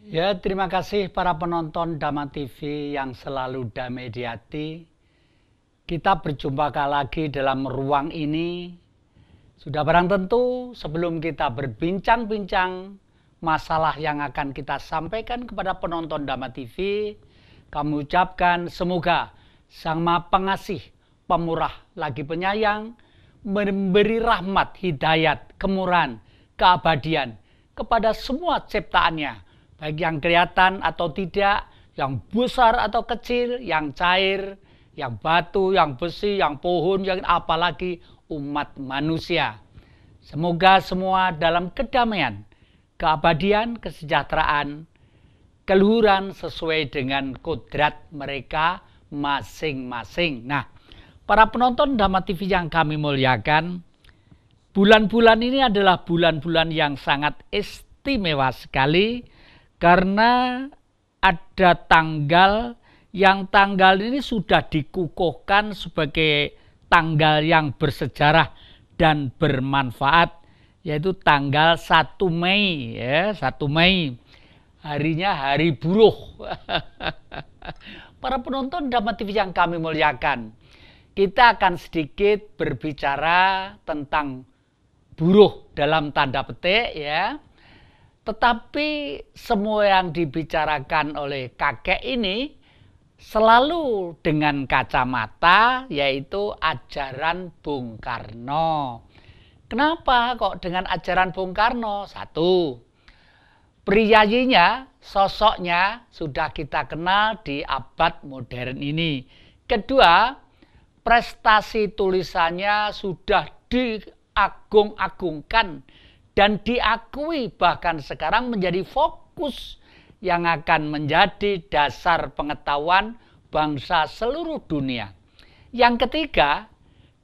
Ya, terima kasih para penonton Dhamma TV yang selalu damai di hati. Kita berjumpa lagi dalam ruang ini. Sudah barang tentu sebelum kita berbincang-bincang masalah yang akan kita sampaikan kepada penonton Dhamma TV, kami ucapkan semoga Sang Maha Pengasih, Pemurah lagi penyayang, memberi rahmat, hidayat, kemurahan, keabadian kepada semua ciptaannya, baik yang kelihatan atau tidak, yang besar atau kecil, yang cair, yang batu, yang besi, yang pohon, yang apalagi umat manusia. Semoga semua dalam kedamaian, keabadian, kesejahteraan, keluhuran sesuai dengan kodrat mereka masing-masing. Nah, para penonton Dhamma TV yang kami muliakan, bulan-bulan ini adalah bulan-bulan yang sangat istimewa sekali karena ada tanggal ini sudah dikukuhkan sebagai tanggal yang bersejarah dan bermanfaat, yaitu tanggal 1 Mei ya, 1 Mei. Harinya hari buruh. Para penonton Dhamma TV yang kami muliakan, kita akan sedikit berbicara tentang buruh dalam tanda petik ya. Tetapi semua yang dibicarakan oleh kakek ini selalu dengan kacamata, yaitu ajaran Bung Karno. Kenapa kok dengan ajaran Bung Karno? Satu, priyayinya, sosoknya sudah kita kenal di abad modern ini. Kedua, prestasi tulisannya sudah diagung-agungkan dan diakui, bahkan sekarang menjadi fokus yang akan menjadi dasar pengetahuan bangsa seluruh dunia. Yang ketiga,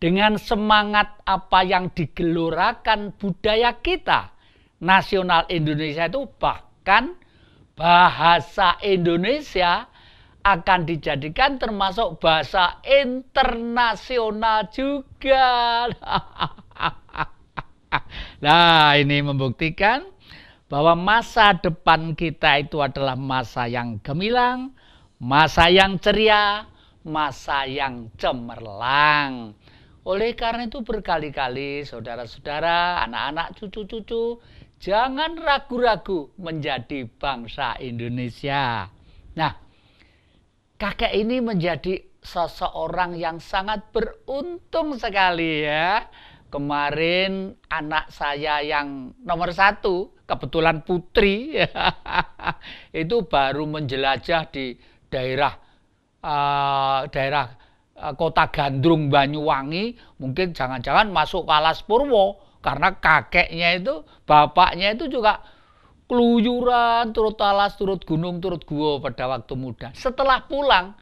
dengan semangat apa yang digelorakan budaya kita, nasional Indonesia itu, bahkan bahasa Indonesia akan dijadikan termasuk bahasa internasional juga. Nah, ini membuktikan bahwa masa depan kita itu adalah masa yang gemilang, masa yang ceria, masa yang cemerlang. Oleh karena itu berkali-kali saudara-saudara, anak-anak, cucu-cucu, jangan ragu-ragu menjadi bangsa Indonesia. Nah, kakek ini menjadi seseorang yang sangat beruntung sekali ya. Kemarin anak saya yang nomor 1, kebetulan putri, itu baru menjelajah di daerah Kota Gandrung, Banyuwangi. Mungkin jangan-jangan masuk Alas Purwo, karena kakeknya itu, bapaknya itu juga keluyuran, turut alas, turut gunung, turut gua pada waktu muda. Setelah pulang,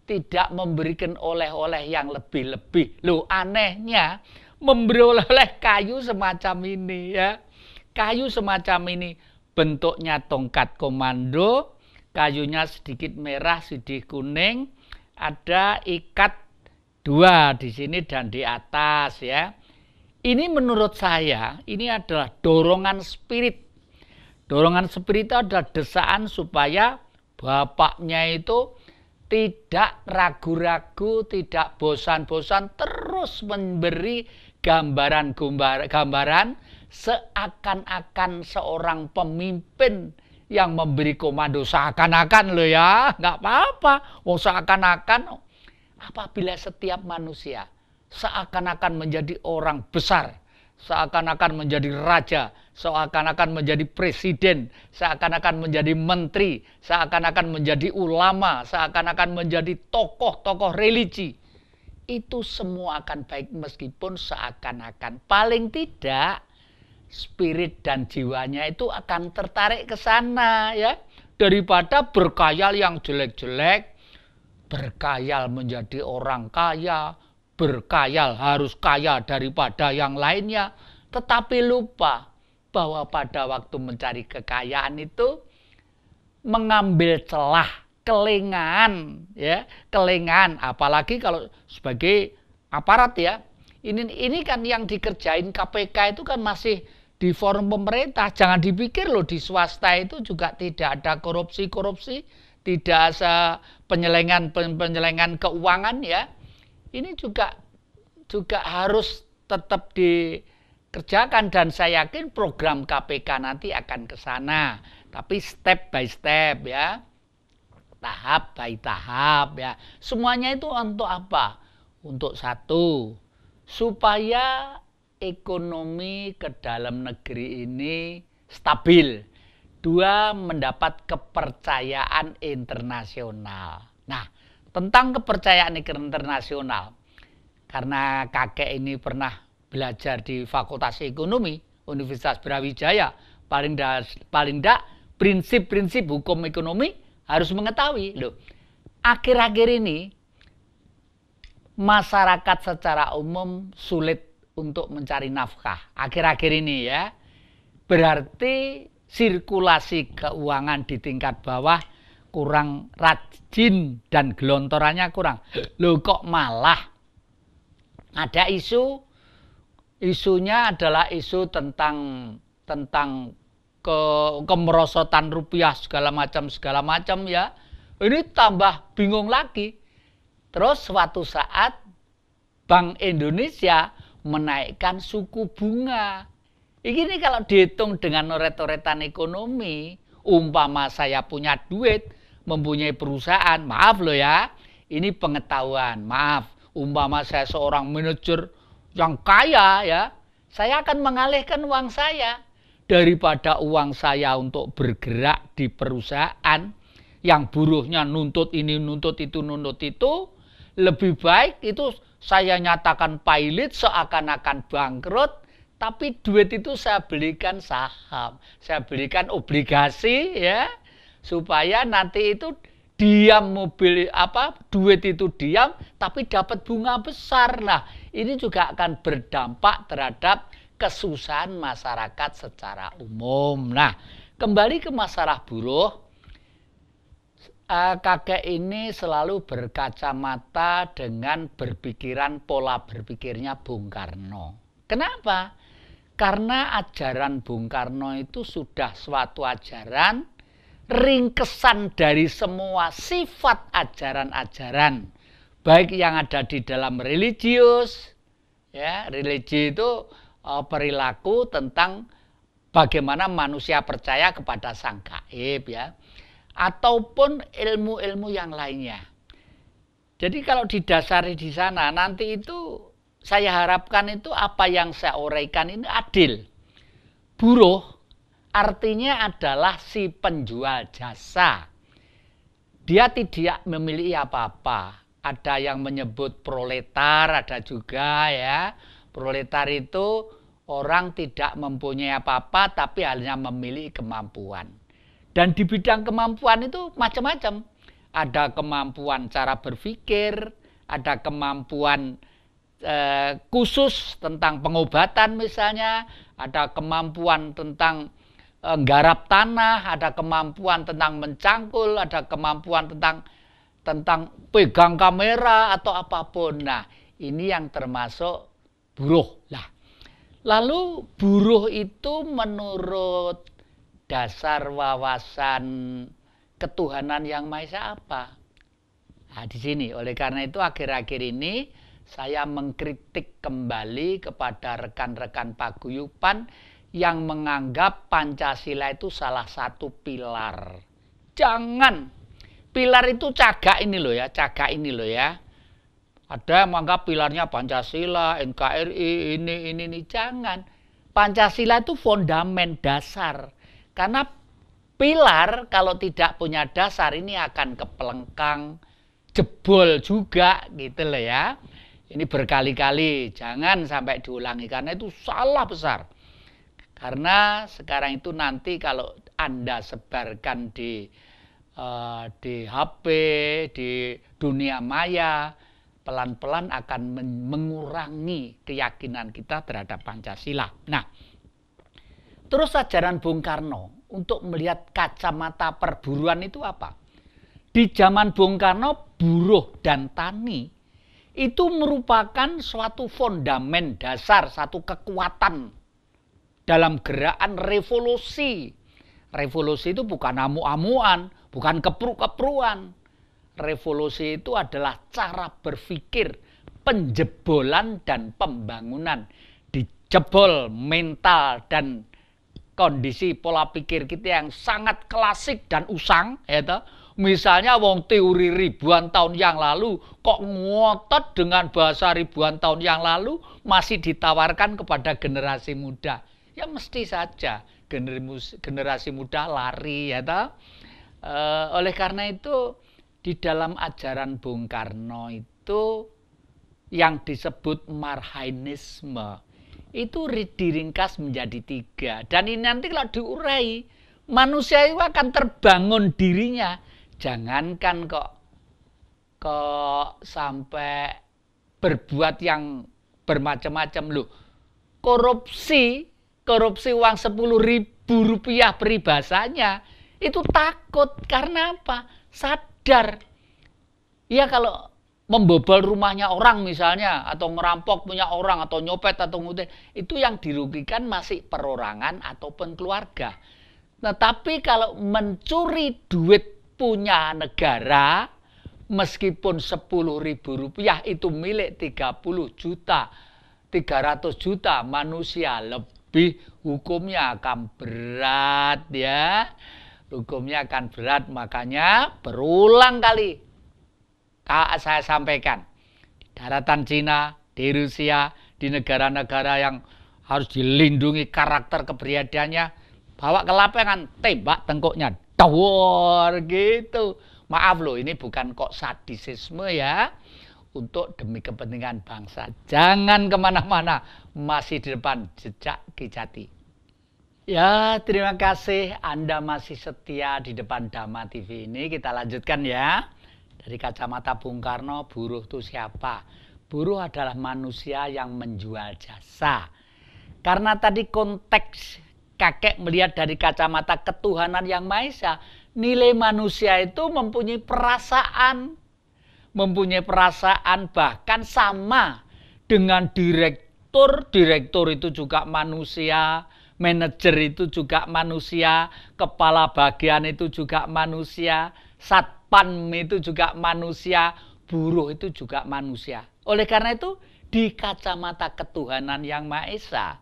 tidak memberikan oleh-oleh yang lebih-lebih. Loh, anehnya memberi oleh-oleh kayu semacam ini ya. Kayu semacam ini bentuknya tongkat komando, kayunya sedikit merah, sedikit kuning, ada ikat 2 di sini dan di atas ya. Ini menurut saya ini adalah dorongan spirit. Dorongan spirit itu adalah desaan supaya bapaknya itu tidak ragu-ragu, tidak bosan-bosan, terus memberi gambaran seakan-akan seorang pemimpin yang memberi komando. Seakan-akan loh ya, nggak apa-apa. Seakan-akan apabila setiap manusia seakan-akan menjadi orang besar, seakan-akan menjadi raja, seakan-akan menjadi presiden, seakan-akan menjadi menteri, seakan-akan menjadi ulama, seakan-akan menjadi tokoh-tokoh religi. Itu semua akan baik meskipun seakan-akan. Paling tidak spirit dan jiwanya itu akan tertarik ke sana ya. Daripada berkhayal yang jelek-jelek, berkhayal menjadi orang kaya, berkhayal harus kaya daripada yang lainnya, tetapi lupa bahwa pada waktu mencari kekayaan itu mengambil celah, kelengahan ya, kelengahan, apalagi kalau sebagai aparat ya. Ini kan yang dikerjain KPK itu kan masih di forum pemerintah. Jangan dipikir loh di swasta itu juga tidak ada korupsi-korupsi, tidak ada penyelengan keuangan ya. Ini juga harus tetap dikerjakan dan saya yakin program KPK nanti akan ke sana. Tapi step by step ya. Tahap by tahap ya. Semuanya itu untuk apa? Untuk satu, supaya ekonomi ke dalam negeri ini stabil. Dua, mendapat kepercayaan internasional. Nah, tentang kepercayaan internasional, karena kakek ini pernah belajar di Fakultas Ekonomi Universitas Brawijaya, paling tidak prinsip-prinsip hukum ekonomi harus mengetahui. Loh, akhir-akhir ini masyarakat secara umum sulit untuk mencari nafkah. Akhir-akhir ini ya, berarti sirkulasi keuangan di tingkat bawah kurang rajin dan gelontorannya kurang. Loh, kok malah ada isunya adalah isu tentang kemerosotan rupiah segala macam ya. Ini tambah bingung lagi. Terus suatu saat Bank Indonesia menaikkan suku bunga. Ini kalau dihitung dengan noret-noretan ekonomi, umpama saya punya duit, mempunyai perusahaan, maaf loh ya, ini pengetahuan, maaf. Umpama saya seorang manajer yang kaya ya, saya akan mengalihkan uang saya. Daripada uang saya untuk bergerak di perusahaan yang buruhnya nuntut ini, nuntut itu, lebih baik itu saya nyatakan pailit seakan-akan bangkrut, tapi duit itu saya belikan saham, saya belikan obligasi ya, supaya nanti itu diam duit itu diam, tapi dapat bunga besar. Nah, ini juga akan berdampak terhadap kesusahan masyarakat secara umum. Nah, kembali ke masalah buruh, kakek ini selalu berkacamata dengan pola berpikirnya Bung Karno. Kenapa? Karena ajaran Bung Karno itu sudah suatu ajaran ringkesan dari semua sifat ajaran-ajaran, baik yang ada di dalam religius, ya, religi itu perilaku tentang bagaimana manusia percaya kepada sang gaib ya, ataupun ilmu-ilmu yang lainnya. Jadi kalau didasari di sana, nanti itu saya harapkan itu apa yang saya uraikan ini adil. Buruh artinya adalah si penjual jasa. Dia tidak memiliki apa-apa. Ada yang menyebut proletar, ada juga ya. Proletar itu orang tidak mempunyai apa-apa tapi hanya memiliki kemampuan. Dan di bidang kemampuan itu macam-macam. Ada kemampuan cara berpikir, ada kemampuan khusus tentang pengobatan misalnya, ada kemampuan tentang nggarap tanah, ada kemampuan tentang mencangkul, ada kemampuan tentang pegang kamera atau apapun. Nah, ini yang termasuk buruh. Lah, lalu buruh itu menurut dasar wawasan ketuhanan yang Maha Esa apa? Nah, di sini. Oleh karena itu akhir-akhir ini saya mengkritik kembali kepada rekan-rekan paguyuban yang menganggap Pancasila itu salah satu pilar. Jangan. Pilar itu cagak ini loh ya. Ada yang menganggap pilarnya Pancasila, NKRI, ini. Jangan. Pancasila itu fondamen dasar. Karena pilar kalau tidak punya dasar ini akan kepelengkang, jebol juga gitu loh ya. Ini berkali-kali, jangan sampai diulangi karena itu salah besar. Karena sekarang itu nanti kalau Anda sebarkan di HP, di dunia maya, pelan-pelan akan mengurangi keyakinan kita terhadap Pancasila. Nah, terus ajaran Bung Karno untuk melihat kacamata perburuan itu apa? Di zaman Bung Karno, buruh dan tani itu merupakan suatu fondamen dasar, satu kekuatan dalam gerakan revolusi. Revolusi itu bukan amu-amuan, bukan kepru-kepruan. Revolusi itu adalah cara berpikir, penjebolan dan pembangunan. Dijebol mental dan kondisi pola pikir kita yang sangat klasik dan usang, ya toh. Misalnya wong teori ribuan tahun yang lalu kok ngotot dengan bahasa ribuan tahun yang lalu masih ditawarkan kepada generasi muda. Ya mesti saja generasi muda lari, ya toh. Oleh karena itu di dalam ajaran Bung Karno itu yang disebut marhainisme itu diringkas menjadi 3. Dan ini nanti kalau diurai, manusia itu akan terbangun dirinya. Jangankan kok sampai berbuat yang bermacam-macam loh. Korupsi uang 10.000 rupiah peribahasanya itu takut. Karena apa? Sadar. Ya kalau membobol rumahnya orang misalnya, atau ngerampok punya orang, atau nyopet, atau ngutip, itu yang dirugikan masih perorangan ataupun keluarga. Tetapi kalau mencuri duit punya negara, meskipun 10.000 rupiah itu milik 30 juta, 300 juta manusia lebih, hukumnya akan berat ya. Hukumnya akan berat, makanya berulang kali saya sampaikan, di daratan Cina, di Rusia, di negara-negara yang harus dilindungi karakter kepribadiannya, bawa ke lapangan, tembak tengkuknya, dawor gitu. Maaf loh, ini bukan kok sadisisme ya, untuk demi kepentingan bangsa. Jangan kemana-mana, masih di depan Jejak Ki Jati. Ya, terima kasih Anda masih setia di depan Dhamma TV ini. Kita lanjutkan ya. Dari kacamata Bung Karno, buruh itu siapa? Buruh adalah manusia yang menjual jasa. Karena tadi konteks kakek melihat dari kacamata ketuhanan yang Maha Esa, nilai manusia itu mempunyai perasaan. Mempunyai perasaan, bahkan sama dengan direktur. Direktur itu juga manusia, manajer itu juga manusia, kepala bagian itu juga manusia, satpam itu juga manusia, buruh itu juga manusia. Oleh karena itu, di kacamata ketuhanan yang Maha Esa,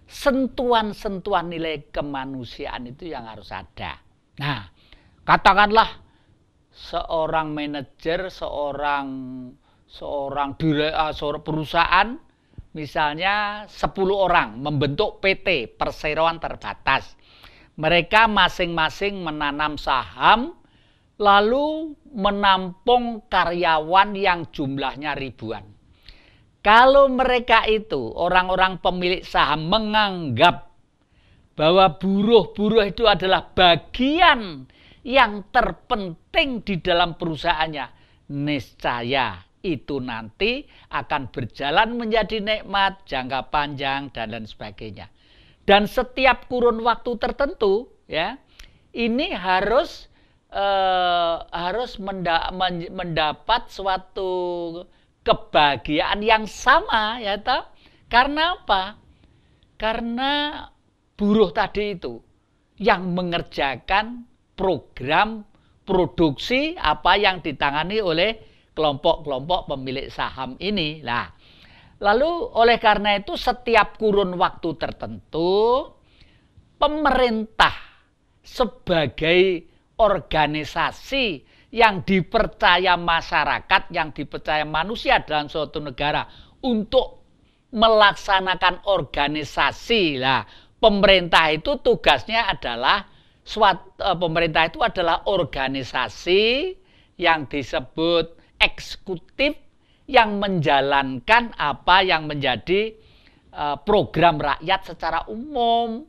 sentuhan-sentuhan nilai kemanusiaan itu yang harus ada. Nah, katakanlah seorang manajer, seorang perusahaan, misalnya 10 orang membentuk PT, perseroan terbatas. Mereka masing-masing menanam saham, lalu menampung karyawan yang jumlahnya ribuan. Kalau mereka itu, orang-orang pemilik saham, menganggap bahwa buruh itu adalah bagian yang terpenting di dalam perusahaannya, niscaya itu nanti akan berjalan menjadi nikmat, jangka panjang, dan lain sebagainya. Dan setiap kurun waktu tertentu, ya, ini harus mendapat suatu kebahagiaan yang sama, ya toh. Karena apa? Karena buruh tadi itu yang mengerjakan program produksi apa yang ditangani oleh kelompok-kelompok pemilik saham ini. Nah, lalu oleh karena itu setiap kurun waktu tertentu pemerintah sebagai organisasi yang dipercaya masyarakat, yang dipercaya manusia dalam suatu negara untuk melaksanakan organisasi. Nah, pemerintah itu tugasnya adalah pemerintah itu adalah organisasi yang disebut eksekutif yang menjalankan apa yang menjadi program rakyat secara umum.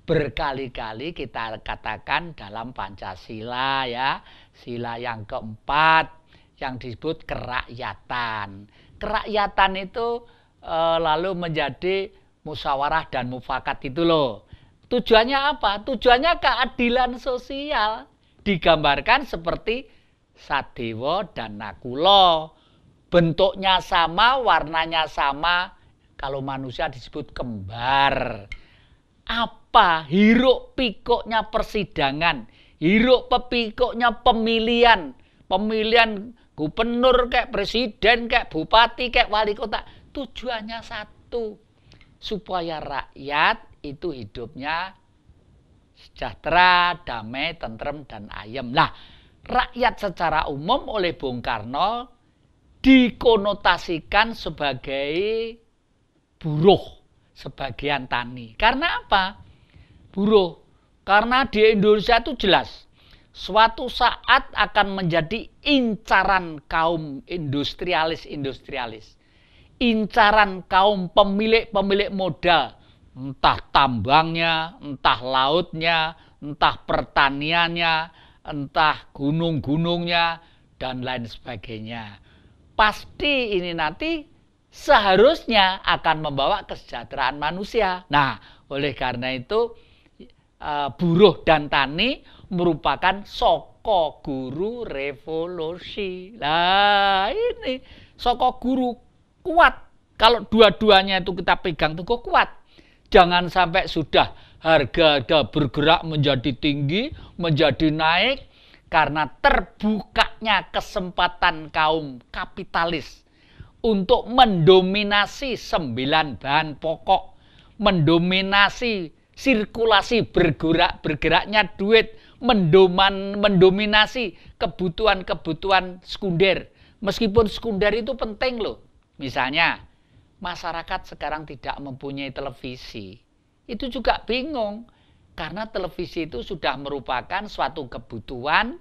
Berkali-kali kita katakan dalam Pancasila ya, sila yang keempat yang disebut kerakyatan. Kerakyatan itu lalu menjadi musyawarah dan mufakat itu loh. Tujuannya apa? Tujuannya keadilan sosial. Digambarkan seperti Sadewa dan Nakula. Bentuknya sama, warnanya sama. Kalau manusia disebut kembar. apa hiruk pikuknya persidangan, hiruk pikuknya pemilihan gubernur kayak presiden kayak bupati kayak wali kota, tujuannya satu, supaya rakyat itu hidupnya sejahtera, damai, tentrem, dan ayem. Nah, rakyat secara umum oleh Bung Karno dikonotasikan sebagai buruh, sebagian tani. Karena apa? Buruh. Karena di Indonesia itu jelas, suatu saat akan menjadi incaran kaum industrialis, incaran kaum pemilik modal, entah tambangnya, entah lautnya, entah pertaniannya, entah gunung-gunungnya, dan lain sebagainya. Pasti ini nanti seharusnya akan membawa kesejahteraan manusia. Nah, oleh karena itu buruh dan tani merupakan soko guru revolusi. Nah, ini soko guru kuat. Kalau dua-duanya itu kita pegang teguh kuat. Jangan sampai sudah harga bergerak menjadi tinggi, menjadi naik, karena terbukanya kesempatan kaum kapitalis untuk mendominasi 9 bahan pokok, mendominasi sirkulasi bergeraknya duit, mendominasi kebutuhan sekunder. Meskipun sekunder itu penting loh. Misalnya, masyarakat sekarang tidak mempunyai televisi. Itu juga bingung. Karena televisi itu sudah merupakan suatu kebutuhan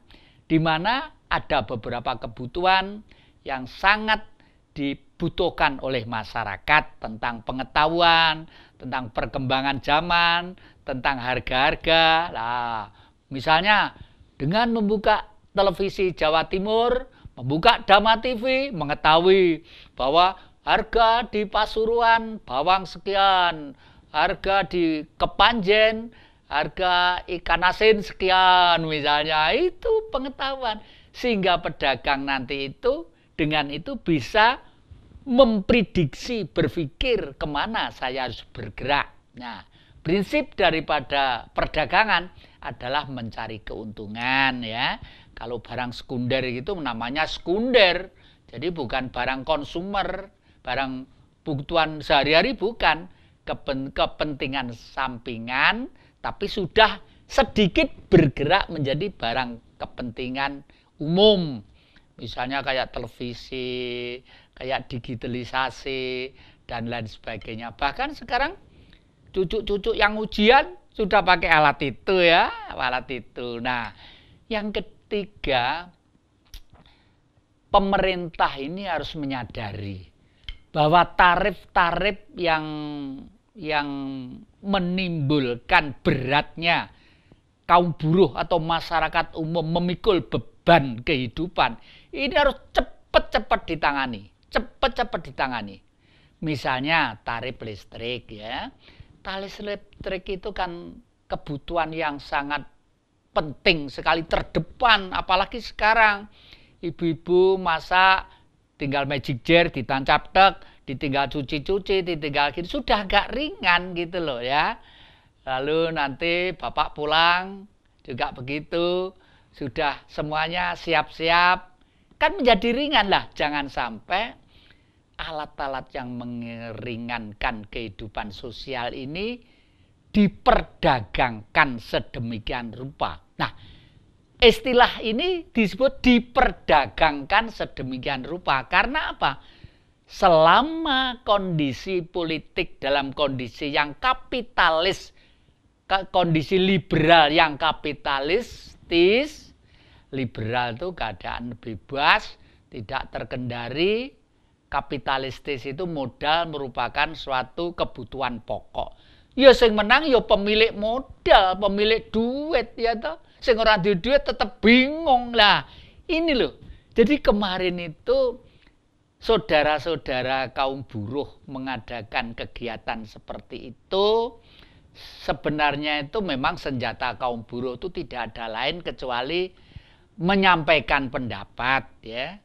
di mana ada beberapa kebutuhan yang sangat dibutuhkan oleh masyarakat tentang pengetahuan, tentang perkembangan zaman, tentang harga-harga. Nah, misalnya dengan membuka televisi Jawa Timur, membuka Dama TV, mengetahui bahwa harga di Pasuruan bawang sekian, harga di Kepanjen, harga ikan asin sekian misalnya, itu pengetahuan. Sehingga pedagang nanti itu dengan itu bisa memprediksi, berpikir kemana saya harus bergerak. Nah, prinsip daripada perdagangan adalah mencari keuntungan ya. Kalau barang sekunder itu namanya sekunder, jadi bukan barang konsumer, barang kebutuhan sehari-hari, bukan kepentingan sampingan, tapi sudah sedikit bergerak menjadi barang kepentingan umum. Misalnya kayak televisi, kayak digitalisasi, dan lain sebagainya. Bahkan sekarang cucu-cucu yang ujian sudah pakai alat itu ya, alat itu. Nah, yang ketiga, pemerintah ini harus menyadari bahwa tarif-tarif yang menimbulkan beratnya kaum buruh atau masyarakat umum memikul beban kehidupan ini harus cepat-cepat ditangani. Misalnya tarif listrik ya. Tarif listrik itu kan kebutuhan yang sangat penting sekali, terdepan, apalagi sekarang ibu-ibu masak tinggal magic jar ditancap tek, ditinggal cuci-cuci, ditinggal gitu, sudah agak ringan gitu loh ya. Lalu nanti bapak pulang juga begitu, sudah semuanya siap-siap, kan menjadi ringan lah. Jangan sampai alat-alat yang meringankan kehidupan sosial ini diperdagangkan sedemikian rupa. Nah, istilah ini disebut diperdagangkan sedemikian rupa. Karena apa? Selama kondisi politik dalam kondisi yang kapitalis, kondisi liberal yang kapitalistis, liberal itu keadaan bebas, tidak terkendali, kapitalistis itu modal merupakan suatu kebutuhan pokok. Ya sing menang ya pemilik modal, pemilik duit ya toh. Sing ora duwe duit tetap bingung lah. Ini loh. Jadi kemarin itu saudara-saudara kaum buruh mengadakan kegiatan seperti itu. Sebenarnya itu memang senjata kaum buruh itu tidak ada lain kecuali menyampaikan pendapat ya.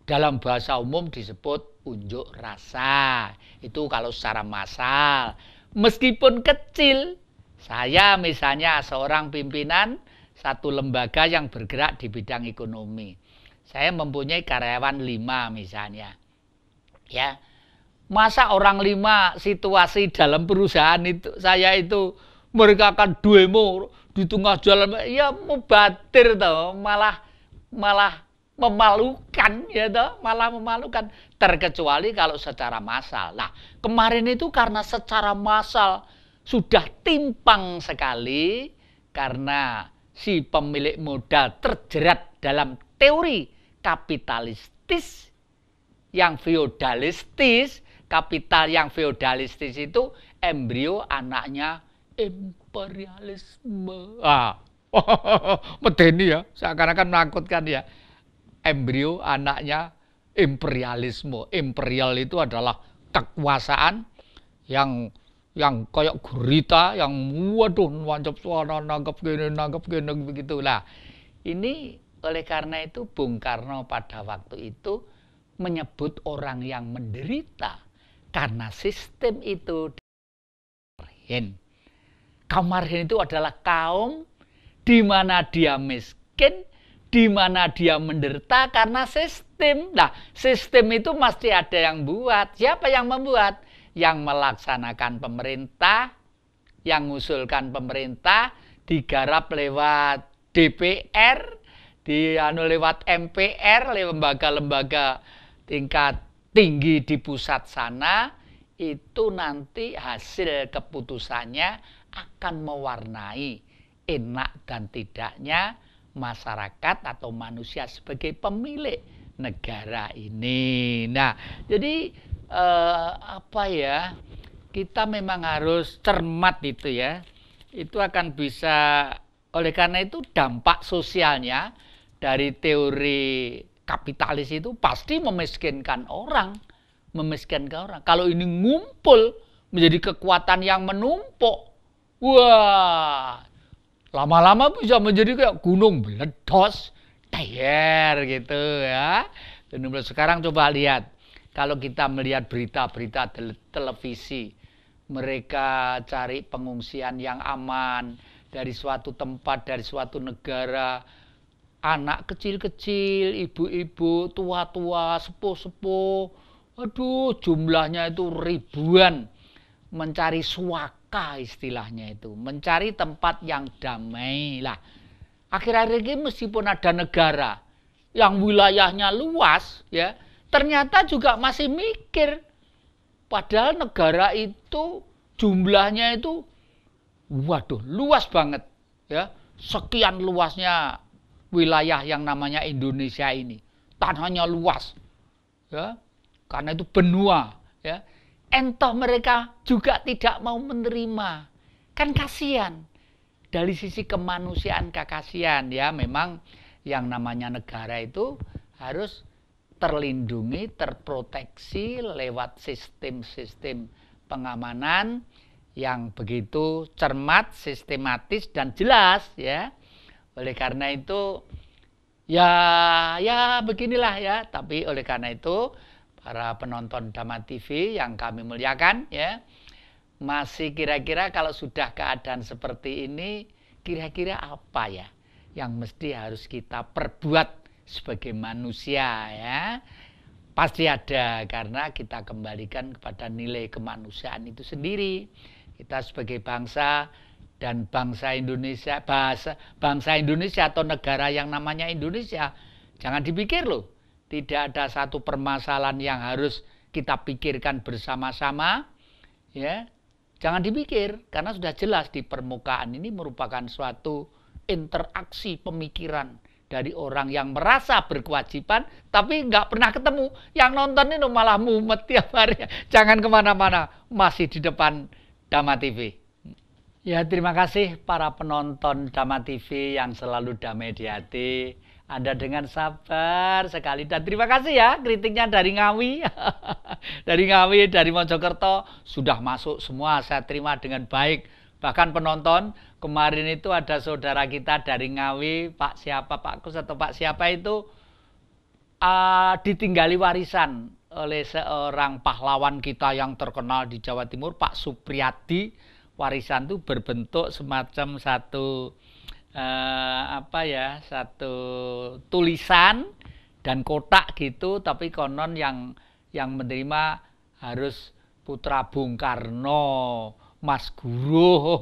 Dalam bahasa umum disebut unjuk rasa. Itu kalau secara massal. Meskipun kecil, Saya misalnya seorang pimpinan satu lembaga yang bergerak di bidang ekonomi. Saya mempunyai karyawan 5 misalnya. Ya. Masa orang 5 situasi dalam perusahaan itu saya itu mereka akan demo di tengah jalan, ya mubatir toh, malah memalukan ya toh, malah memalukan, terkecuali kalau secara massal. Nah, kemarin itu karena secara massal sudah timpang sekali karena si pemilik modal terjerat dalam teori kapitalistis yang feodalistis. Kapital yang feodalistis itu embrio anaknya imperialisme. Medeni ya, seakan-akan menakutkan ya. Embrio anaknya imperialisme. Imperial itu adalah kekuasaan yang kayak gurita, yang waduh wancap suara nangkep gini begitulah. Ini oleh karena itu Bung Karno pada waktu itu menyebut orang yang menderita karena sistem itu marhin. Kaum marhin itu adalah kaum di mana dia miskin, di mana dia menderita karena sistem. Nah, sistem itu mesti ada yang buat. Siapa yang membuat? Yang melaksanakan pemerintah, yang mengusulkan pemerintah, digarap lewat DPR, lewat MPR, lembaga-lembaga tingkat tinggi di pusat sana, itu nanti hasil keputusannya akan mewarnai enak dan tidaknya masyarakat atau manusia sebagai pemilik negara ini. Nah, jadi kita memang harus cermat itu ya. Itu akan bisa, oleh karena itu dampak sosialnya dari teori kapitalis itu pasti memiskinkan orang. Kalau ini ngumpul menjadi kekuatan yang menumpuk, wah, lama-lama bisa menjadi kayak gunung meledos, gitu ya. Sekarang coba lihat, kalau kita melihat berita-berita televisi, mereka cari pengungsian yang aman dari suatu tempat, dari suatu negara. Anak kecil-kecil, ibu-ibu, tua-tua, sepuh-sepuh, aduh jumlahnya itu ribuan, mencari suaka istilahnya itu, mencari tempat yang damai lah. Akhir-akhir ini meskipun ada negara yang wilayahnya luas ya, ternyata juga masih mikir, padahal negara itu jumlahnya itu waduh luas banget ya, sekian luasnya wilayah yang namanya Indonesia ini, tanahnya luas ya, karena itu benua ya. Entah mereka juga tidak mau menerima, kan kasihan. Dari sisi kemanusiaan kasihan ya, memang yang namanya negara itu harus terlindungi, terproteksi lewat sistem-sistem pengamanan yang begitu cermat, sistematis dan jelas ya. Oleh karena itu ya beginilah ya. Tapi oleh karena itu para penonton Dhamma TV yang kami muliakan ya, masih kira-kira kalau sudah keadaan seperti ini, kira-kira apa ya yang mesti harus kita perbuat sebagai manusia ya. Pasti ada, karena kita kembalikan kepada nilai kemanusiaan itu sendiri. Kita sebagai bangsa dan bangsa Indonesia, bangsa Indonesia atau negara yang namanya Indonesia, jangan dipikir loh, tidak ada satu permasalahan yang harus kita pikirkan bersama-sama ya. Jangan dipikir, karena sudah jelas di permukaan ini merupakan suatu interaksi pemikiran dari orang yang merasa berkewajiban tapi nggak pernah ketemu. Yang nonton ini malah mumet tiap hari. Jangan kemana-mana, masih di depan Dhamma TV. Ya, terima kasih para penonton Dhamma TV yang selalu damai di hati. Anda dengan sabar sekali, dan terima kasih ya kritiknya dari Ngawi. Dari Ngawi, dari Mojokerto sudah masuk semua, saya terima dengan baik. Bahkan penonton kemarin itu ada saudara kita dari Ngawi, Pak siapa, Pak Kus atau Pak siapa itu, ditinggali warisan oleh seorang pahlawan kita yang terkenal di Jawa Timur, Pak Supriyadi. warisan itu berbentuk semacam satu satu tulisan dan kotak gitu, tapi konon yang menerima harus putra Bung Karno, Mas Guru,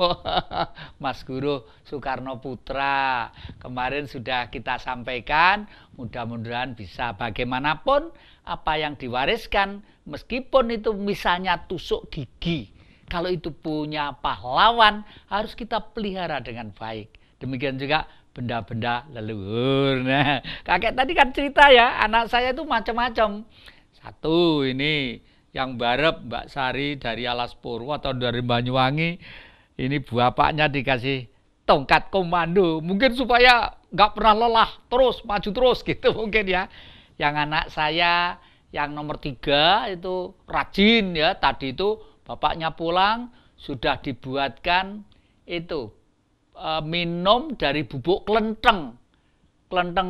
Mas Guru Soekarno Putra. Kemarin sudah kita sampaikan, mudah-mudahan bisa. Bagaimanapun apa yang diwariskan, meskipun itu misalnya tusuk gigi, kalau itu punya pahlawan, harus kita pelihara dengan baik. Demikian juga benda-benda leluhur. Nah, kakek tadi kan cerita ya, anak saya itu macam-macam. Satu ini yang barep Mbak Sari dari Alas Purwo atau dari Banyuwangi, ini bapaknya dikasih tongkat komando, mungkin supaya nggak pernah lelah, terus maju terus gitu mungkin ya. Yang anak saya yang nomor 3 itu rajin ya, tadi itu bapaknya pulang sudah dibuatkan itu minum dari bubuk kelenteng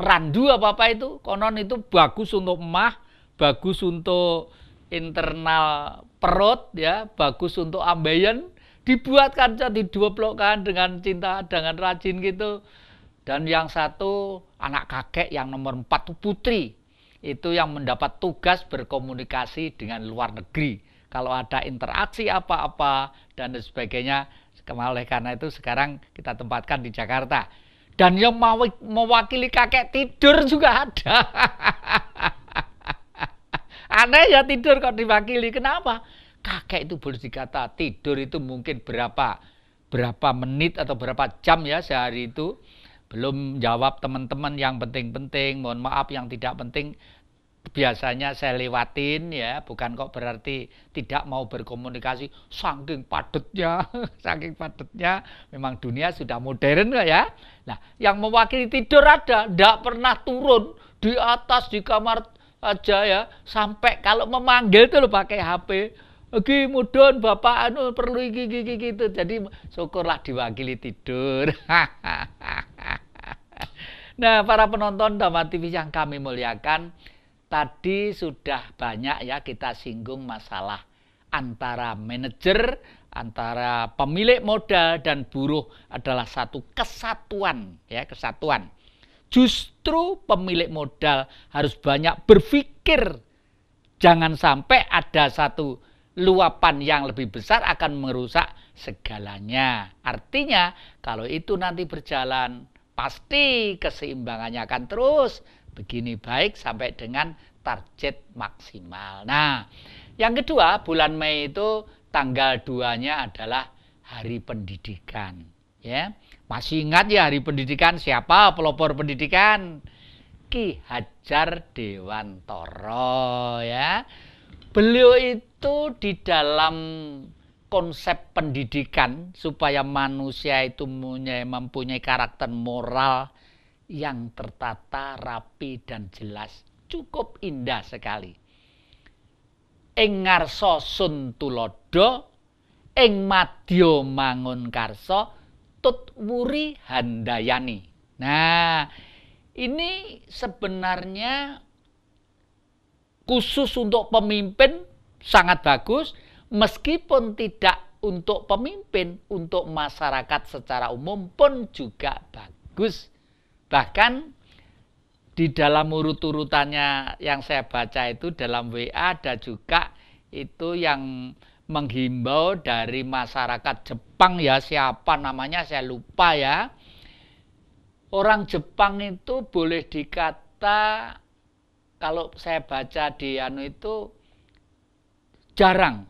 randu apa itu, konon itu bagus untuk emah, bagus untuk internal perut ya, bagus untuk ambeien, dibuatkan jadi didoplokkan dengan cinta, dengan rajin gitu. Dan yang satu anak kakek yang nomor 4 itu putri, itu yang mendapat tugas berkomunikasi dengan luar negeri kalau ada interaksi apa-apa dan sebagainya. Oleh karena itu sekarang kita tempatkan di Jakarta. Dan yang mewakili kakek tidur juga ada. Aneh ya, tidur kok diwakili. Kenapa? Kakek itu boleh dikata tidur itu mungkin berapa menit atau berapa jam ya sehari itu. Belum jawab teman-teman yang penting-penting. Mohon maaf yang tidak penting biasanya saya lewatin ya, bukan kok berarti tidak mau berkomunikasi, saking padatnya, saking padatnya, memang dunia sudah modern ya. Nah, yang mewakili tidur ada, tidak pernah turun di atas di kamar aja ya, sampai kalau memanggil itu loh pakai HP, lagi mudon bapak anu perlu gigi gitu, jadi syukurlah diwakili tidur. Nah, para penonton Dhamma TV yang kami muliakan, tadi sudah banyak ya kita singgung masalah antara manajer, antara pemilik modal dan buruh adalah satu kesatuan ya, kesatuan. Justru pemilik modal harus banyak berpikir, jangan sampai ada satu luapan yang lebih besar akan merusak segalanya. Artinya kalau itu nanti berjalan, pasti keseimbangannya akan terus begini baik sampai dengan target maksimal. Nah, yang kedua, bulan Mei itu tanggal 2-nya adalah Hari Pendidikan. Ya, masih ingat ya Hari Pendidikan siapa pelopor pendidikan? Ki Hajar Dewantara ya. Beliau itu di dalam konsep pendidikan supaya manusia itu mempunyai karakter moral yang tertata, rapi dan jelas, cukup indah sekali. Ing ngarsa sun tulodo, ing madya mangun karsa, tut wuri handayani. Nah, ini sebenarnya khusus untuk pemimpin sangat bagus, meskipun tidak untuk pemimpin, untuk masyarakat secara umum pun juga bagus. Bahkan di dalam urut-urutannya yang saya baca itu dalam WA ada juga itu yang menghimbau dari masyarakat Jepang ya, siapa namanya saya lupa ya. Orang Jepang itu boleh dikata, kalau saya baca di itu jarang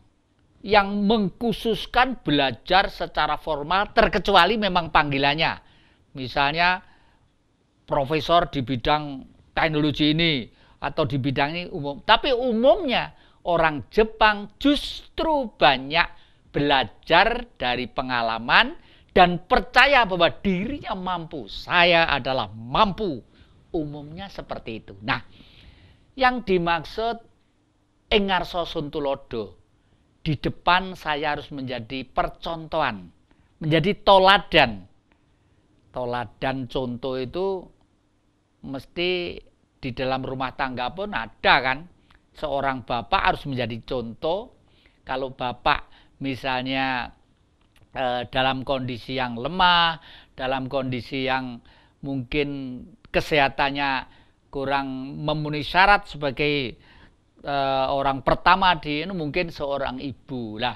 yang mengkhususkan belajar secara formal, terkecuali memang panggilannya. Misalnya profesor di bidang teknologi ini atau di bidang ini umum. Tapi umumnya orang Jepang justru banyak belajar dari pengalaman dan percaya bahwa dirinya mampu. Saya adalah mampu. Umumnya seperti itu. Nah, yang dimaksud ing ngarsa sun tulodo, di depan saya harus menjadi percontohan, menjadi toladan. Toladan contoh itu mesti di dalam rumah tangga pun ada kan. Seorang bapak harus menjadi contoh. Kalau bapak misalnya dalam kondisi yang lemah, dalam kondisi yang mungkin kesehatannya kurang memenuhi syarat sebagai orang pertama di ini, mungkin seorang ibu. Lah,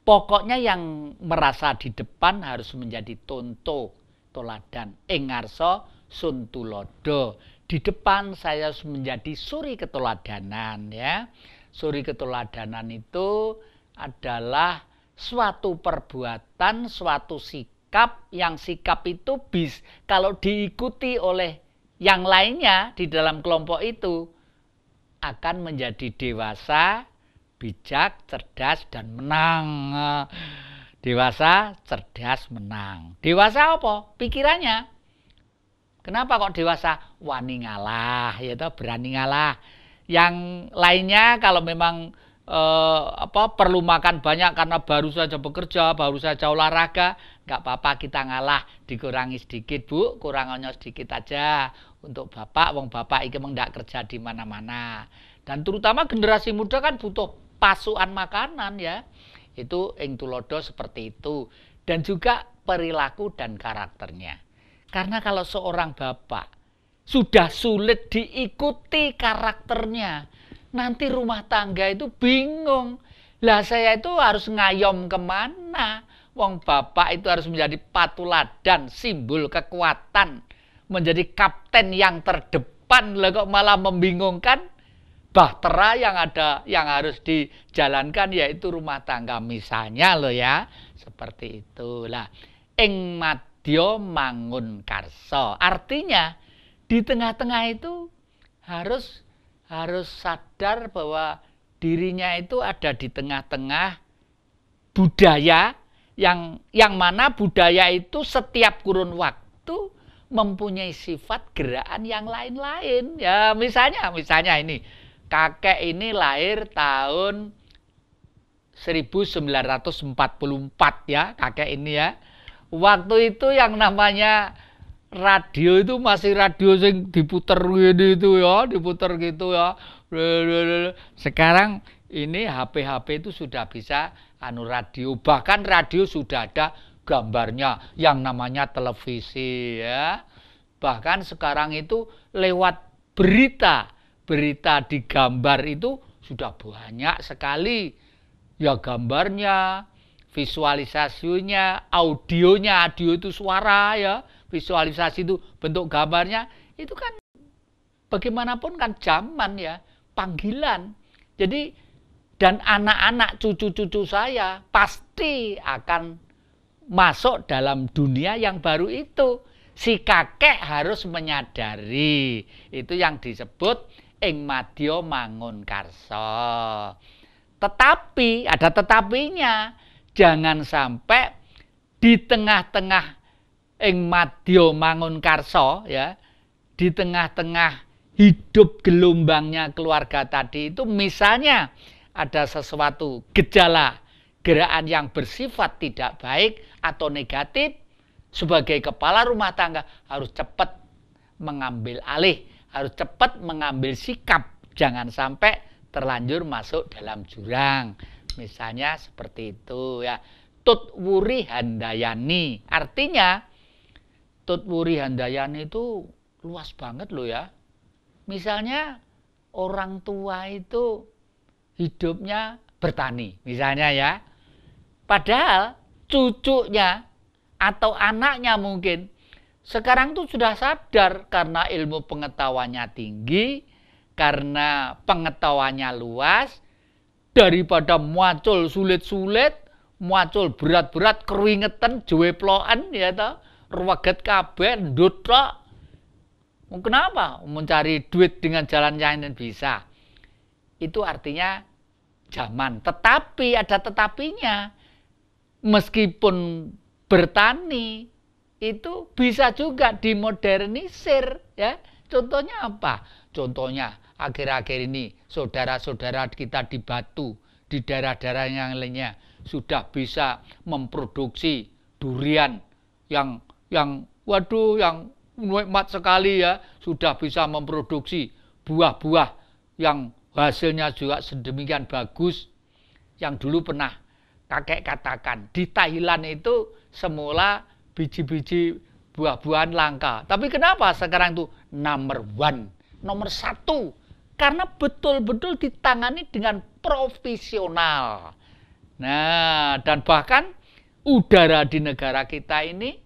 pokoknya yang merasa di depan harus menjadi contoh toladan. Ing ngarsa sun tulodo. Di depan saya harus menjadi suri keteladanan, ya. Suri keteladanan itu adalah suatu perbuatan, suatu sikap, yang sikap itu kalau diikuti oleh yang lainnya di dalam kelompok itu akan menjadi dewasa, bijak, cerdas, dan menang. Dewasa, cerdas, menang. Dewasa apa? Pikirannya. Kenapa kok dewasa? Wani ngalah, yaitu berani ngalah. Yang lainnya kalau memang perlu makan banyak karena baru saja bekerja, baru saja olahraga, nggak apa-apa kita ngalah, dikurangi sedikit bu, kurangannya sedikit aja untuk bapak, wong bapak iki ndak kerja di mana-mana. Dan terutama generasi muda kan butuh pasukan makanan, ya. Itu ing tulodo seperti itu. Dan juga perilaku dan karakternya. Karena kalau seorang bapak sudah sulit diikuti karakternya, nanti rumah tangga itu bingung. Lah saya itu harus ngayom kemana? Wong bapak itu harus menjadi patuladan, simbol kekuatan, menjadi kapten yang terdepan. Lah kok malah membingungkan? Bahtera yang harus dijalankan yaitu rumah tangga misalnya loh, ya. Seperti itulah. Ing madya mangun karsa. Artinya di tengah-tengah itu harus sadar bahwa dirinya itu ada di tengah-tengah budaya yang mana budaya itu setiap kurun waktu mempunyai sifat gerakan yang lain-lain. Ya, misalnya ini kakek ini lahir tahun 1944 ya, kakek ini ya. Waktu itu yang namanya radio itu masih radio sing diputer gini itu ya, diputer gitu ya. Sekarang ini HP itu sudah bisa radio, bahkan radio sudah ada gambarnya yang namanya televisi ya. Bahkan sekarang itu lewat berita digambar itu sudah banyak sekali ya, gambarnya, visualisasinya, audionya, audio itu suara ya, visualisasi itu bentuk gambarnya, itu kan bagaimanapun kan zaman ya, panggilan. Jadi dan anak-anak cucu-cucu saya pasti akan masuk dalam dunia yang baru itu. Si kakek harus menyadari, itu yang disebut ing madya mangun karsa. Tetapi ada tetapinya, jangan sampai di tengah-tengah ing madya mangun karsa ya, di tengah-tengah hidup gelombangnya keluarga tadi itu misalnya ada sesuatu gejala gerakan yang bersifat tidak baik atau negatif, sebagai kepala rumah tangga harus cepat mengambil alih, harus cepat mengambil sikap, jangan sampai terlanjur masuk dalam jurang. Misalnya seperti itu ya. Tut wuri handayani, artinya tut wuri handayani itu luas banget loh ya. Misalnya orang tua itu hidupnya bertani misalnya ya, padahal cucunya atau anaknya mungkin sekarang tuh sudah sadar karena ilmu pengetahuannya tinggi, karena pengetahuannya luas, daripada muacul sulit-sulit, muacul berat-berat, keringetan, jeweploan ya toh, ruweget kabeh, ndut tok. Kenapa? Mencari duit dengan jalan yang bisa. Itu artinya zaman. Tetapi ada tetapinya. Meskipun bertani itu bisa juga dimodernisir ya. Contohnya apa? Contohnya akhir-akhir ini saudara-saudara kita di Batu, di daerah-daerah yang lainnya sudah bisa memproduksi durian yang waduh yang nikmat sekali ya, sudah bisa memproduksi buah-buah yang hasilnya juga sedemikian bagus. Yang dulu pernah kakek katakan, di Thailand itu semula biji-biji buah-buahan langka. Tapi kenapa sekarang itu number one, nomor satu? Karena betul-betul ditangani dengan profesional. Nah, dan bahkan udara di negara kita ini,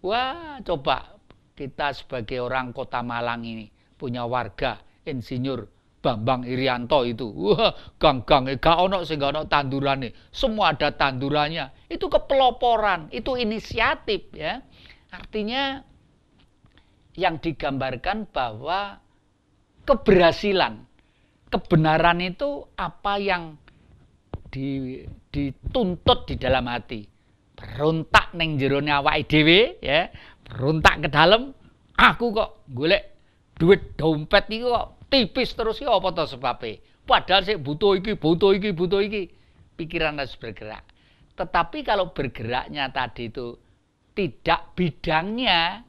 wah coba kita sebagai orang Kota Malang ini punya warga insinyur Bambang Irianto itu, wah gang-gang gak ono sing gak ono tandurane, semua ada tandurannya. Itu kepeloporan, itu inisiatif ya. Artinya yang digambarkan bahwa keberhasilan, kebenaran itu apa yang dituntut di dalam hati. Berontak neng jerone awake dhewe ya, berontak ke dalam, aku kok golek duit dompet iki kok tipis terus ya apa to sebabe. Padahal sik butuh iki, butuh iki, butuh iki. Pikiran harus bergerak. Tetapi kalau bergeraknya tadi itu tidak bidangnya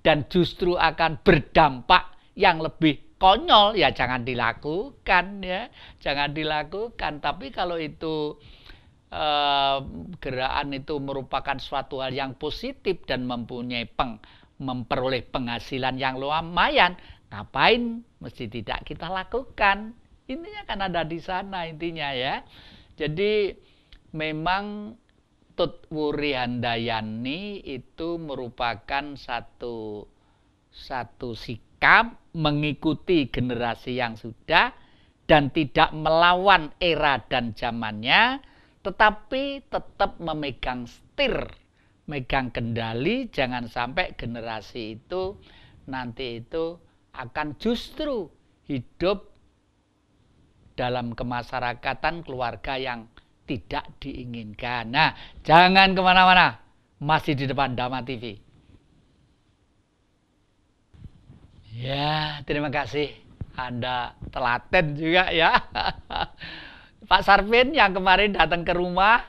dan justru akan berdampak yang lebih konyol, ya jangan dilakukan ya. Jangan dilakukan. Tapi kalau itu gerakan itu merupakan suatu hal yang positif dan memperoleh penghasilan yang lumayan, ngapain mesti tidak kita lakukan? Intinya kan ada di sana intinya ya. Jadi memang Tut Wuri Handayani itu merupakan satu sikap mengikuti generasi yang sudah dan tidak melawan era dan zamannya, tetapi tetap memegang setir, megang kendali, jangan sampai generasi itu nanti itu akan justru hidup dalam kemasyarakatan keluarga yang tidak diinginkan. Nah, jangan kemana-mana, masih di depan Dhamma TV. Ya, terima kasih. Anda telaten juga ya. Pak Sarvin yang kemarin datang ke rumah,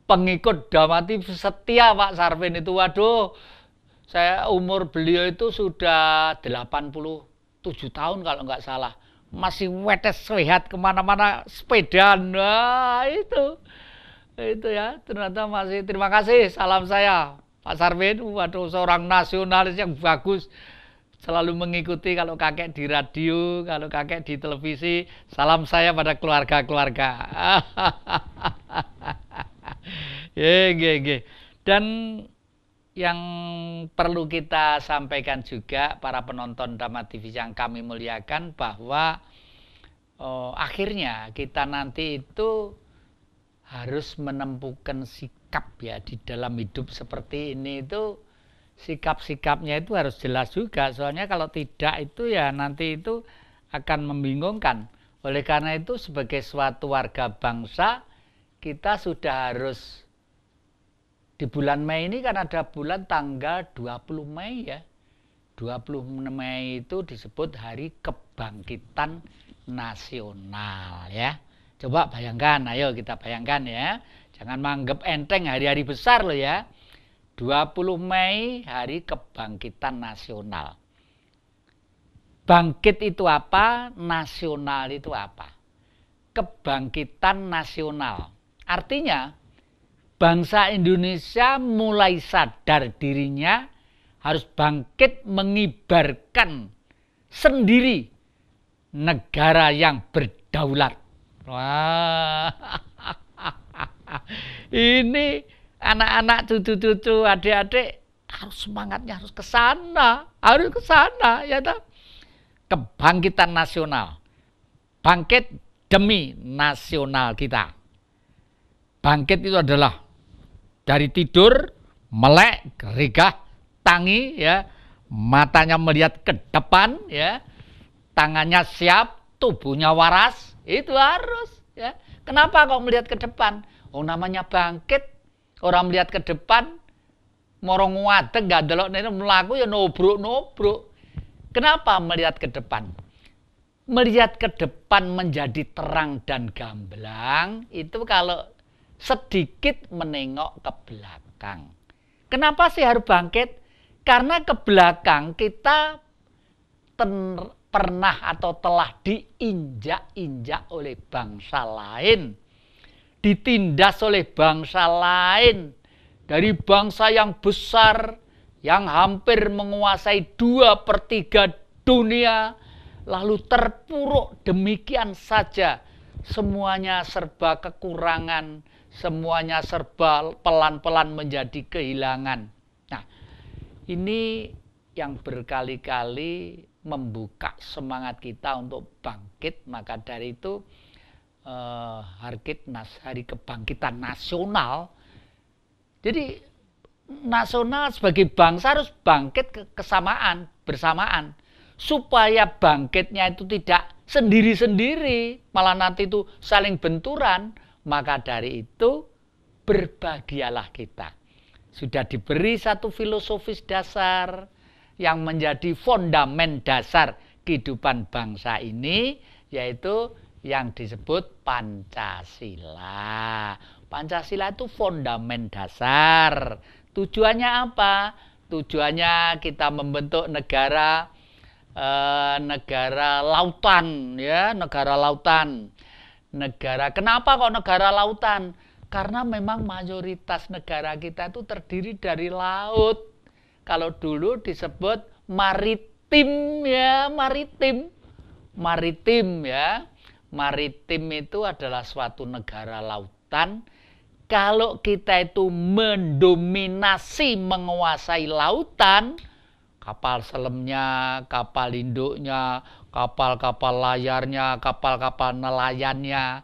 pengikut Dhamma TV setia Pak Sarvin itu. Waduh, saya umur beliau itu sudah 87 tahun kalau nggak salah. Masih wetes sehat kemana-mana sepedaan. Nah, itu ya, ternyata masih. Terima kasih, salam saya Pak Sarvin. Waduh, seorang nasionalis yang bagus. Selalu mengikuti kalau kakek di radio, kalau kakek di televisi. Salam saya pada keluarga-keluarga. Dan yang perlu kita sampaikan juga para penonton Dhamma TV yang kami muliakan, bahwa akhirnya kita nanti itu harus menempuhkan sikap ya di dalam hidup seperti ini. Itu sikap-sikapnya itu harus jelas juga, soalnya kalau tidak itu ya nanti itu akan membingungkan. Oleh karena itu sebagai suatu warga bangsa, kita sudah harus di bulan Mei ini kan ada bulan tanggal 20 Mei ya. 20 Mei itu disebut Hari Kebangkitan Nasional ya. Coba bayangkan, ayo kita bayangkan ya. Jangan menganggap enteng hari-hari besar loh ya. 20 Mei Hari Kebangkitan Nasional. Bangkit itu apa? Nasional itu apa? Kebangkitan nasional. Artinya bangsa Indonesia mulai sadar dirinya harus bangkit mengibarkan sendiri negara yang berdaulat. Wah, ini anak-anak, cucu-cucu, adik-adik harus semangatnya harus ke sana, ya toh. Kebangkitan nasional, bangkit demi nasional kita. Bangkit itu adalah dari tidur, melek, gerigah, tangi, ya, matanya melihat ke depan, ya, tangannya siap, tubuhnya waras, itu harus. Ya. Kenapa kok melihat ke depan? Oh, namanya bangkit. Orang melihat ke depan, morong wadeg, gak delok ini melaku ya nobruk. Kenapa melihat ke depan? Melihat ke depan menjadi terang dan gamblang, itu kalau sedikit menengok ke belakang. Kenapa sih harus bangkit? Karena ke belakang kita pernah atau telah diinjak-injak oleh bangsa lain. ditindas oleh bangsa lain, dari bangsa yang besar, yang hampir menguasai 2/3 dunia, lalu terpuruk demikian saja. Semuanya serba kekurangan, semuanya serba pelan-pelan menjadi kehilangan. Nah, ini yang berkali-kali membuka semangat kita untuk bangkit. Maka dari itu Harkitnas, Hari Kebangkitan Nasional. Jadi nasional sebagai bangsa harus bangkit bersamaan, supaya bangkitnya itu tidak sendiri-sendiri, malah nanti itu saling benturan. Maka dari itu berbahagialah kita. Sudah diberi satu filosofis dasar yang menjadi fondamen dasar kehidupan bangsa ini, yaitu yang disebut Pancasila. Pancasila itu fondamen dasar. Tujuannya apa? Tujuannya kita membentuk negara lautan, ya, negara lautan. Kenapa kok negara lautan? Karena memang mayoritas negara kita itu terdiri dari laut. Kalau dulu disebut maritim, ya, maritim ya. Maritim itu adalah suatu negara lautan. Kalau kita itu mendominasi, menguasai lautan, kapal selamnya, kapal induknya, kapal-kapal layarnya, kapal-kapal nelayannya,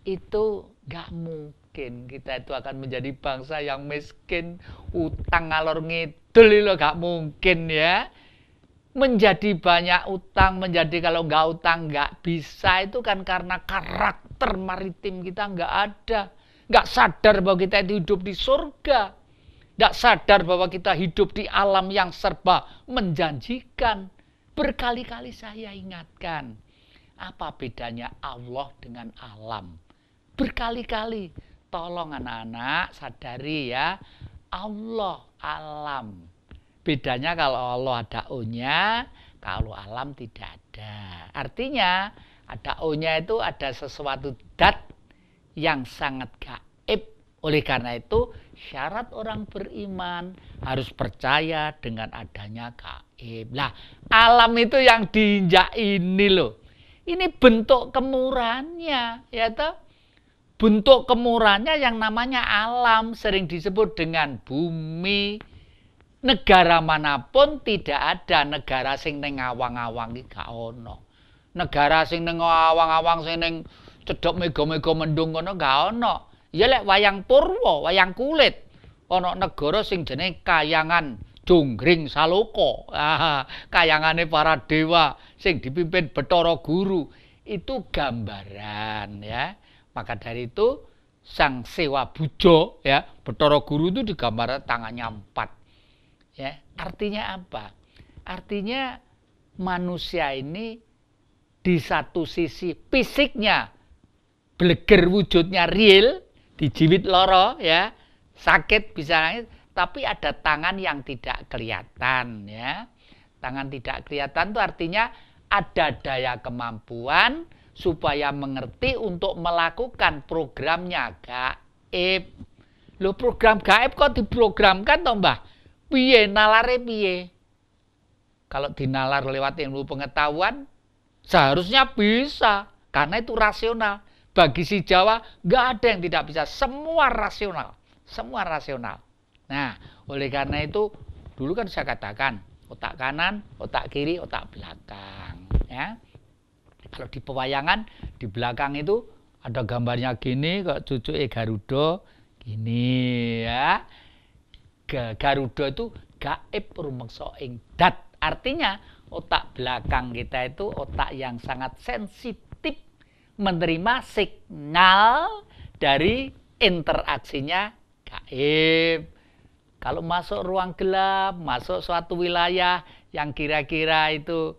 itu nggak mungkin kita itu akan menjadi bangsa yang miskin, utang ngalor ngidul, itu nggak mungkin, ya. Menjadi banyak utang, kalau nggak utang nggak bisa, itu kan karena karakter maritim kita nggak ada. Nggak sadar bahwa kita itu hidup di surga. Nggak sadar bahwa kita hidup di alam yang serba menjanjikan. Berkali-kali saya ingatkan, apa bedanya Allah dengan alam? Berkali-kali, tolong anak-anak sadari, ya, Allah, alam. Bedanya kalau Allah ada O-nya, kalau alam tidak ada. Artinya ada O-nya itu ada sesuatu dat yang sangat gaib. Oleh karena itu syarat orang beriman harus percaya dengan adanya gaib. Nah, alam itu yang diinjak ini loh. Ini bentuk kemurahannya, ya toh? Bentuk kemurahannya yang namanya alam, sering disebut dengan bumi. Negara manapun tidak ada negara sing ning awang-awang iki gak ono. Negara sing ning awang-awang sing ning cedhok mega-mega mendung kono gak ono. Ya lek wayang Purwa, wayang kulit, ono negara sing jenenge Kayangan Jonggring Saloka. Kayangane para dewa sing dipimpin Bathara Guru. Itu gambaran, ya. Maka dari itu Sang Sewa Bujo, ya, Bathara Guru itu digambar tangannya 4. Ya, artinya apa? Artinya manusia ini di satu sisi fisiknya bleger, wujudnya real, dijiwit loro, ya, sakit bisa nangis, tapi ada tangan yang tidak kelihatan, ya. Tangan tidak kelihatan itu artinya ada daya kemampuan supaya mengerti untuk melakukan programnya gaib. Loh, program gaib kok diprogramkan toh, Mbah? Piye nalare piye? Kalau dinalar lewat ilmu pengetahuan seharusnya bisa, karena itu rasional. Bagi si Jawa nggak ada yang tidak bisa, semua rasional, semua rasional. Nah, oleh karena itu dulu kan saya katakan otak kanan, otak kiri, otak belakang, ya. Kalau di pewayangan di belakang itu ada gambarnya gini, kok cucuke Garuda gini, ya. Garuda itu gaib rumeksa ing dat. Artinya otak belakang kita itu otak yang sangat sensitif menerima signal dari interaksinya gaib. Kalau masuk ruang gelap, masuk suatu wilayah yang kira-kira itu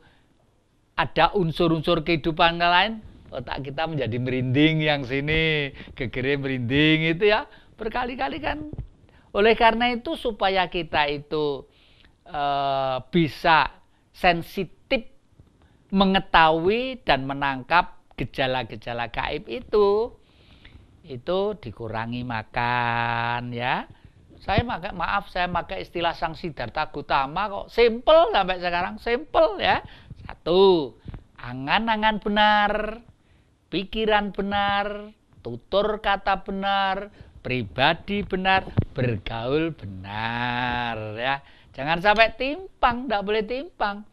ada unsur-unsur kehidupan lain, otak kita menjadi merinding, yang sini gegere merinding, itu ya berkali-kali kan. Oleh karena itu supaya kita itu bisa sensitif mengetahui dan menangkap gejala-gejala gaib itu, itu dikurangi makan ya. Saya pakai istilah Sang Siddhartha Gautama kok, simple sampai sekarang, simple ya. Satu, angan-angan benar, pikiran benar, tutur kata benar, pribadi benar, bergaul benar ya. Jangan sampai timpang, tidak boleh timpang.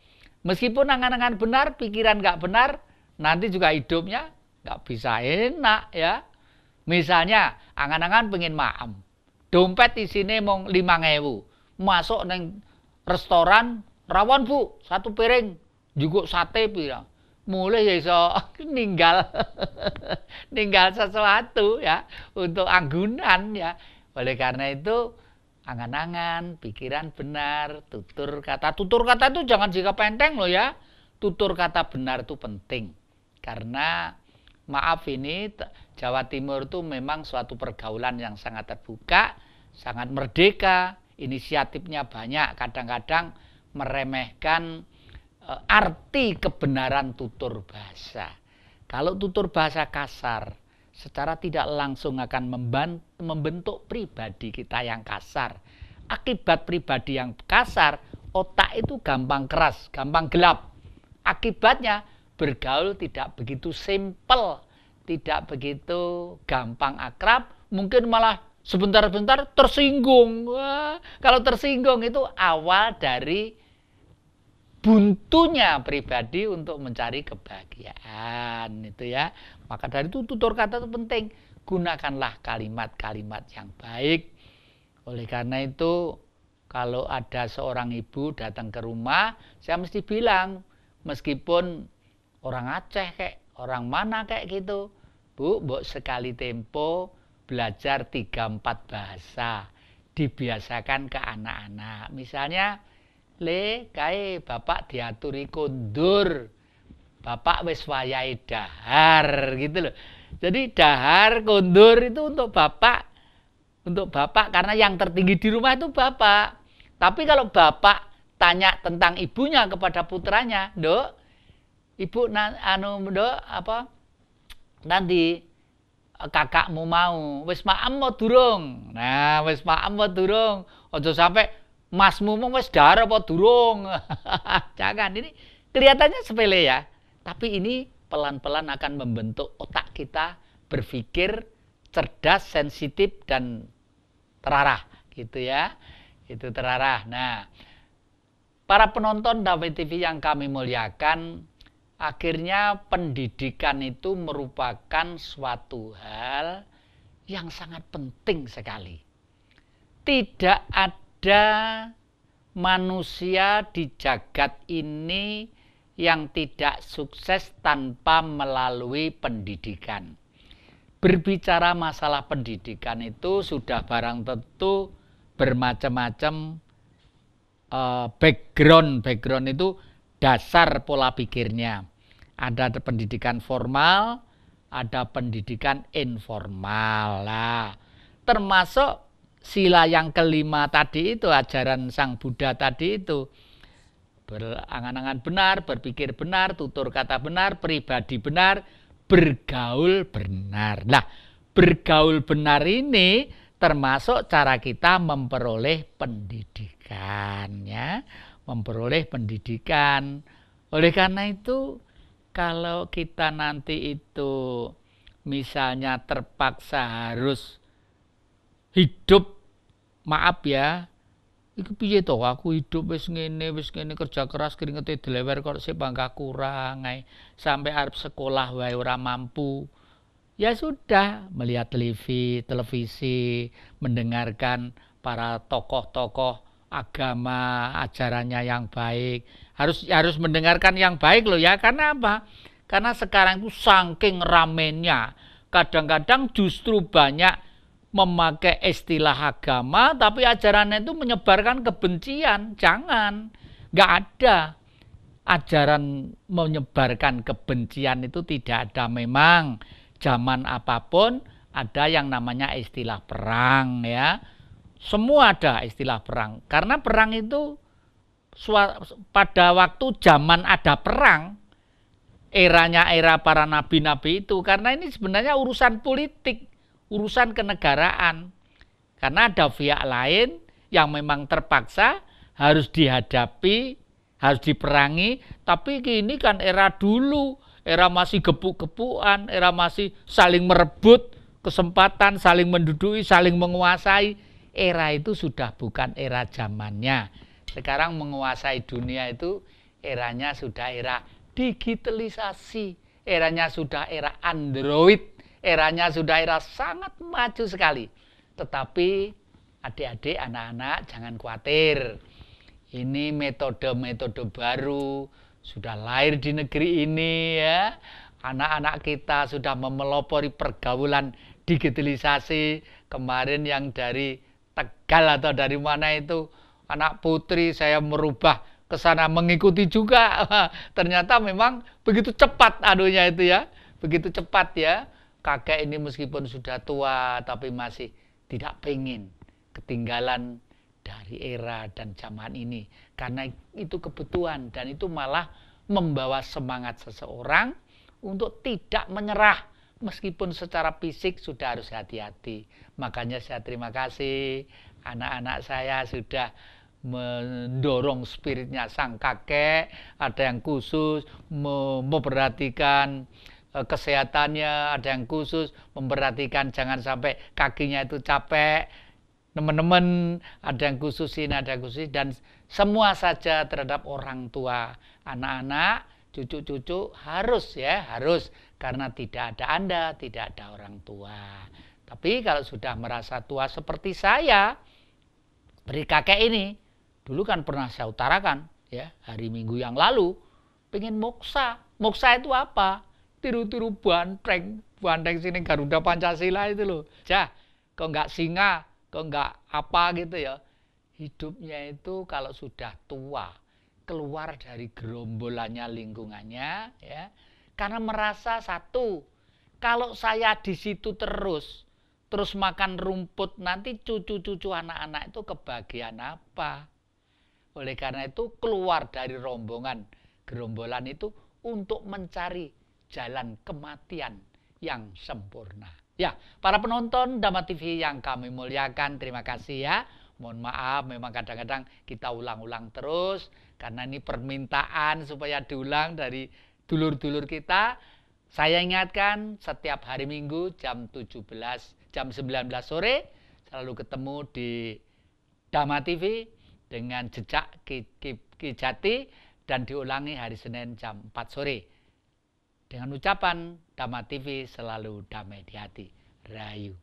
Meskipun angan-angan benar, pikiran nggak benar, nanti juga hidupnya nggak bisa enak ya. Misalnya angan-angan pengen maem, dompet isine mong 5.000, masuk neng restoran rawon bu, satu piring, juga sate pira, mulai ya iso ninggal ninggal sesuatu ya untuk anggunan ya. Oleh karena itu angan-angan, pikiran benar, tutur kata itu jangan jika penteng loh ya. Tutur kata benar itu penting karena maaf ini Jawa Timur itu memang suatu pergaulan yang sangat terbuka, sangat merdeka, inisiatifnya banyak, kadang-kadang meremehkan arti kebenaran tutur bahasa. Kalau tutur bahasa kasar, secara tidak langsung akan membentuk pribadi kita yang kasar. Akibat pribadi yang kasar, otak itu gampang keras, gampang gelap. Akibatnya bergaul tidak begitu simpel, tidak begitu gampang akrab, mungkin malah sebentar-bentar tersinggung. Wah, kalau tersinggung itu awal dari buntunya pribadi untuk mencari kebahagiaan itu ya. Maka dari itu tutur kata itu penting. Gunakanlah kalimat-kalimat yang baik. Oleh karena itu kalau ada seorang ibu datang ke rumah, saya mesti bilang, meskipun orang Aceh kayak orang mana kayak gitu, Bu, sekali tempo belajar 3-4 bahasa, dibiasakan ke anak-anak. Misalnya, kae bapak diaturi kondur, bapak wis wayahe dahar gitu loh. Jadi dahar, kondur itu untuk bapak karena yang tertinggi di rumah itu bapak. Tapi kalau bapak tanya tentang ibunya kepada putranya, Dok, ibu nanti kakakmu mau wis maem mau durung. Nah, wis maem mau durung. Aja sampai masmu mau wis dahar apa durung. Jangan, ini kelihatannya sepele ya. Tapi ini pelan-pelan akan membentuk otak kita berpikir cerdas, sensitif dan terarah gitu ya. Itu terarah. Nah, para penonton Damai TV yang kami muliakan, akhirnya pendidikan itu merupakan suatu hal yang sangat penting sekali. Tidak ada manusia di jagat ini yang tidak sukses tanpa melalui pendidikan. Berbicara masalah pendidikan itu sudah barang tentu bermacam-macam background itu dasar pola pikirnya. Ada pendidikan formal, ada pendidikan informal. Nah, termasuk sila yang kelima tadi itu, ajaran Sang Buddha tadi itu, berangan-angan benar, berpikir benar, tutur kata benar, pribadi benar, bergaul benar. Nah, bergaul benar ini termasuk cara kita memperoleh pendidikan ya, memperoleh pendidikan. Oleh karena itu kalau kita nanti itu misalnya terpaksa harus hidup, maaf ya, iku piye to aku hidup wis ngene kerja keras keringete dilewer kok sik bangga kurang ae, sampai arep sekolah wae ora mampu. Ya sudah, melihat televisi, mendengarkan para tokoh-tokoh agama, ajarannya yang baik. Harus mendengarkan yang baik loh ya. Karena apa? Karena sekarang itu saking ramennya, kadang-kadang justru banyak memakai istilah agama, tapi ajarannya itu menyebarkan kebencian. Jangan, nggak ada ajaran menyebarkan kebencian itu, tidak ada. Memang zaman apapun ada yang namanya istilah perang ya. Semua ada istilah perang. Karena perang itu pada waktu zaman ada perang, eranya era para nabi-nabi itu, karena ini sebenarnya urusan politik, urusan kenegaraan. Karena ada pihak lain yang memang terpaksa harus dihadapi, harus diperangi. Tapi ini kan era dulu, era masih gepuk-gepukan, era masih saling merebut kesempatan, saling menduduki, saling menguasai. Era itu sudah bukan era zamannya. Sekarang menguasai dunia itu eranya sudah era digitalisasi, eranya sudah era Android, eranya sudah era sangat maju sekali. Tetapi adik-adik, anak-anak jangan khawatir. Ini metode-metode baru sudah lahir di negeri ini ya. Anak-anak kita sudah memelopori pergaulan digitalisasi. Kemarin yang dari Tegal atau dari mana itu anak putri saya merubah ke sana mengikuti juga. Ternyata memang begitu cepat anunya itu ya. Begitu cepat ya. Kakek ini meskipun sudah tua tapi masih tidak pengen ketinggalan dari era dan zaman ini. Karena itu kebutuhan dan itu malah membawa semangat seseorang untuk tidak menyerah. Meskipun secara fisik sudah harus hati-hati. Makanya saya terima kasih anak-anak saya sudah mendorong spiritnya sang kakek. Ada yang khusus memperhatikan kesehatannya, ada yang khusus memperhatikan jangan sampai kakinya itu capek. Teman-teman, ada yang khusus ini, ada yang khusus, dan semua saja terhadap orang tua, anak-anak, cucu-cucu harus ya, harus, karena tidak ada Anda, tidak ada orang tua. Tapi kalau sudah merasa tua seperti saya, seperti kakek ini, dulu kan pernah saya utarakan ya, hari Minggu yang lalu, pengen moksa. Moksa itu apa? Tiru-tiru banteng sini Garuda Pancasila itu loh. Kok nggak singa, kok nggak apa gitu ya. Hidupnya itu kalau sudah tua, keluar dari gerombolannya lingkungannya ya. Karena merasa satu, kalau saya di situ terus makan rumput, nanti cucu-cucu anak-anak itu kebahagiaan apa? Oleh karena itu keluar dari gerombolan itu untuk mencari jalan kematian yang sempurna. Ya, para penonton Dhamma TV yang kami muliakan, terima kasih ya. Mohon maaf, memang kadang-kadang kita ulang-ulang terus, karena ini permintaan supaya diulang dari dulur-dulur kita. Saya ingatkan setiap hari Minggu jam 19 sore, selalu ketemu di Dhamma TV dengan jejak Ki Jati, dan diulangi hari Senin jam 4 sore. Dengan ucapan Dhamma TV selalu damai di hati. Rahayu.